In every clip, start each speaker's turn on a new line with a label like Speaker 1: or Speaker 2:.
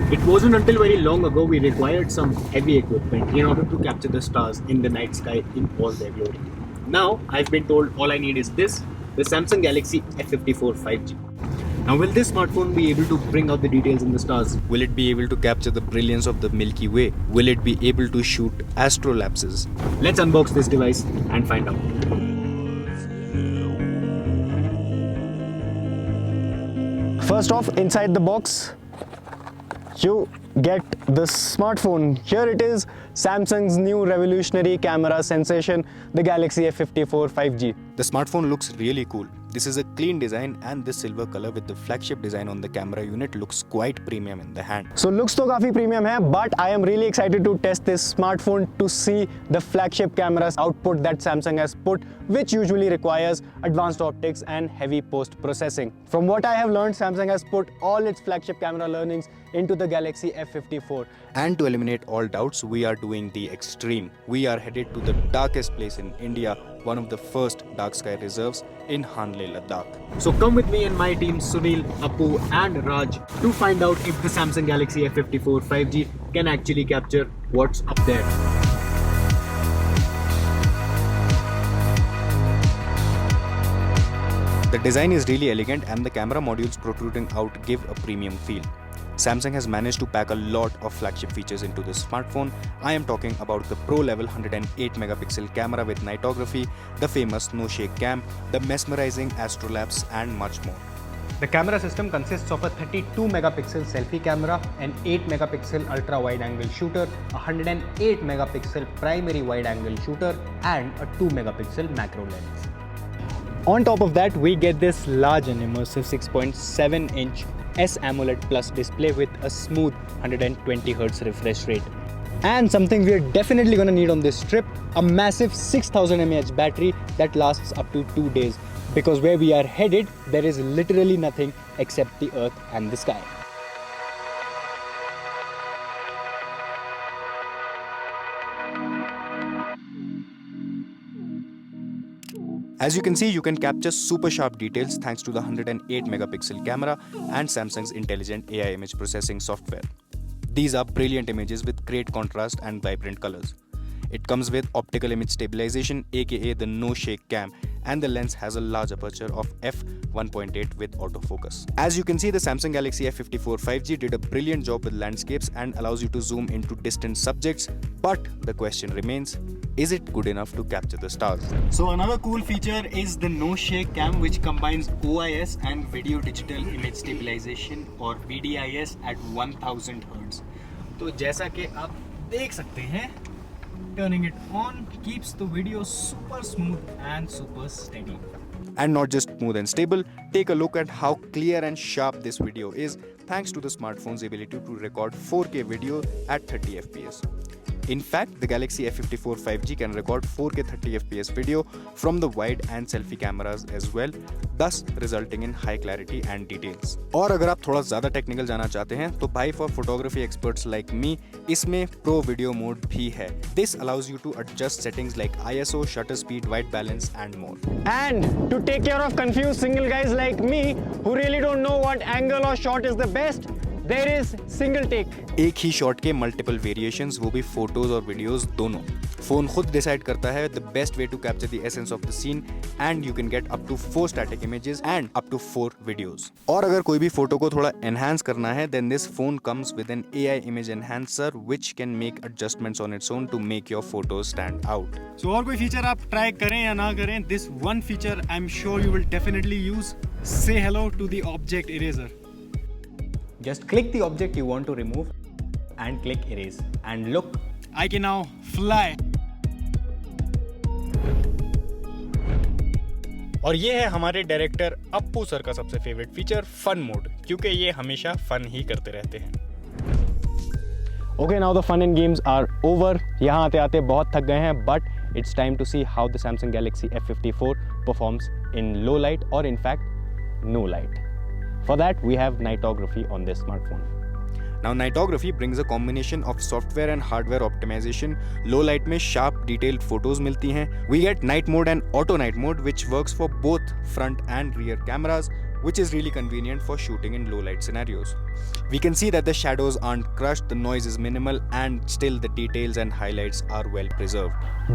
Speaker 1: It wasn't until very long ago we required some heavy equipment in order to capture the stars in the night sky in all their glory. Now, I've been told all I need is this, the Samsung Galaxy F54 5G. Now, will this smartphone be able to bring out the details in the stars?
Speaker 2: Will it be able to capture the brilliance of the Milky Way? Will it be able to shoot astrolapses?
Speaker 1: Let's unbox this device and find out.
Speaker 3: First off, inside the box, you get the smartphone. Here it is, Samsung's new revolutionary camera sensation, the Galaxy F54 5G.
Speaker 2: The smartphone looks really cool. This is a clean design and this silver color with the flagship design on the camera unit looks quite premium in the hand.
Speaker 3: So looks तो काफी premium है, but I am really excited to test this smartphone to see the flagship camera's output that Samsung has put, which usually requires advanced optics and heavy post-processing. From what I have learned, Samsung has put all its flagship camera learnings into the Galaxy F54.
Speaker 2: And to eliminate all doubts, we are doing the extreme. We are headed to the darkest place in India, one of the first dark sky reserves in Hanle, Ladakh.
Speaker 1: So come with me and my team Sunil, Appu and Raj to find out if the Samsung Galaxy F54 5G can actually capture what's up there.
Speaker 2: The design is really elegant and the camera modules protruding out give a premium feel. Samsung has managed to pack a lot of flagship features into this smartphone. I am talking about the pro-level 108 megapixel camera with Nightography, the famous no-shake cam, the mesmerizing Astrolapse and much more.
Speaker 3: The camera system consists of a 32 megapixel selfie camera, an 8 megapixel ultra wide angle shooter, a 108 megapixel primary wide angle shooter and a 2 megapixel macro lens. On top of that, we get this large and immersive 6.7-inch sAMOLED Plus display with a smooth 120Hz refresh rate. And something we are definitely gonna need on this trip, a massive 6000 mAh battery that lasts up to 2 days. Because where we are headed, there is literally nothing except the earth and the sky.
Speaker 2: As you can see, you can capture super sharp details thanks to the 108 megapixel camera and Samsung's intelligent AI image processing software. These are brilliant images with great contrast and vibrant colors. It comes with optical image stabilization, aka the no-shake cam, and the lens has a large aperture of f1.8 with autofocus. As you can see, the Samsung Galaxy F54 5G did a brilliant job with landscapes and allows you to zoom into distant subjects, but the question remains, is it good enough to capture the stars?
Speaker 1: So another cool feature is the no-shake cam, which combines OIS and video digital image stabilization or VDIS at 1000 Hz. तो जैसा कि आप देख सकते हैं, turning it on keeps the video super smooth and super steady.
Speaker 2: And not just smooth and stable, take a look at how clear and sharp this video is thanks to the smartphone's ability to record 4K video at 30 FPS. In fact, the Galaxy F54 5G can record 4K 30 FPS video from the wide and selfie cameras as well, thus resulting in high clarity and details. और अगर आप थोड़ा ज़्यादा technical जाना चाहते हैं तो भाई for photography experts like me, इसमें Pro Video Mode भी है. This allows you to adjust settings like ISO, shutter speed, white balance and more.
Speaker 3: And to take care of confused single guys like me who really don't know what angle or shot is the best, there is single take.
Speaker 2: एक ही shot के multiple variations, वो भी photos और videos दोनों. Phone खुद decide करता है the best way to capture the essence of the scene and you can get up to 4 static images and up to 4 videos. और अगर कोई भी फोटो को थोड़ा एनहांस करना है then this phone comes with an AI image enhancer which can make adjustments on its own to make your photos stand out.
Speaker 1: So और कोई फीचर आप ट्राई करें या ना करें, this one feature I am sure you will definitely use. Say hello to the object eraser.
Speaker 3: Just click the object you want to remove and click erase. And look,
Speaker 1: I can now fly.
Speaker 3: और ये है हमारे director Appu sir का सबसे favourite feature, fun mode, क्योंकि ये हमेशा fun ही करते रहते हैं. Okay, now the fun and games are over. यहाँ आते आते बहुत थक गए हैं, but it's time to see how the Samsung Galaxy F54 performs in low light or in fact no light. For that, we have Nightography on this smartphone.
Speaker 2: Now Nightography brings a combination of software and hardware optimization. Low light में sharp detailed photos मिलती हैं. We get night mode and auto night mode which works for both front and rear cameras which is really convenient for shooting in low light scenarios. We can see that the shadows aren't crushed, the noise is minimal, and still the details and highlights are well preserved.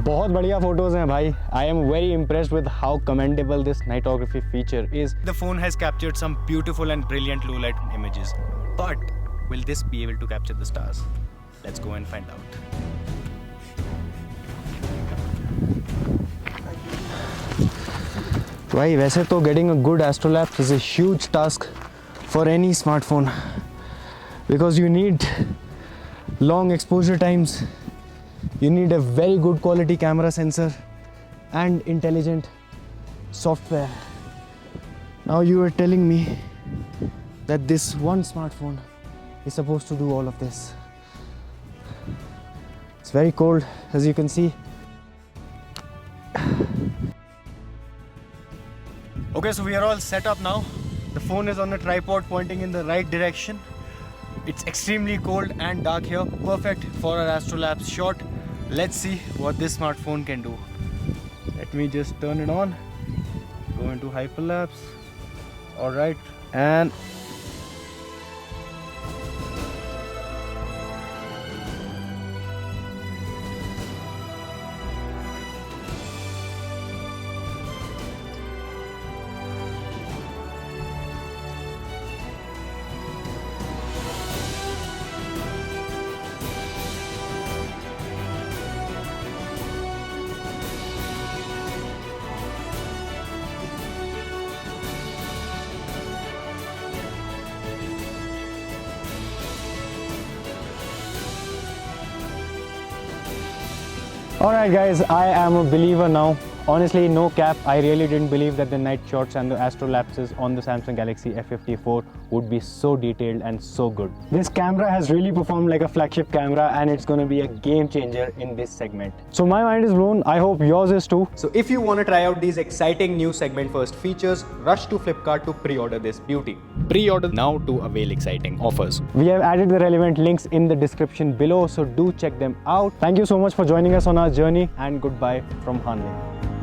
Speaker 3: बहुत बढ़िया photos हैं भाई. I am very impressed with how commendable this nightography feature is.
Speaker 2: The phone has captured some beautiful and brilliant low light images, but will this be able to capture the stars? Let's go and find out.
Speaker 3: भाई वैसे तो getting a good Astrolapse is a huge task for any smartphone because you need long exposure times, you need a very good quality camera sensor and intelligent software. Now you are telling me that this one smartphone is supposed to do all of this. It's very cold, as you can see.
Speaker 2: Okay, so we are all set up now. The phone is on a tripod pointing in the right direction. It's extremely cold and dark here, perfect for our Astrolapse shot. Let's see what this smartphone can do. Let me just turn it on, go into hyperlapse. Alright, and
Speaker 3: Alright guys, I am a believer now. Honestly, no cap, I really didn't believe that the night shots and the Astrolapses on the Samsung Galaxy F54 would be so detailed and so good. This camera has really performed like a flagship camera and it's going to be a game changer in this segment. So my mind is blown, I hope yours is too.
Speaker 2: so if you want to try out these exciting new segment first features, rush to Flipkart to pre-order this beauty. Pre-order now to avail exciting offers.
Speaker 3: We have added the relevant links in the description below, so do check them out. Thank you so much for joining us on our journey and goodbye from Hanle.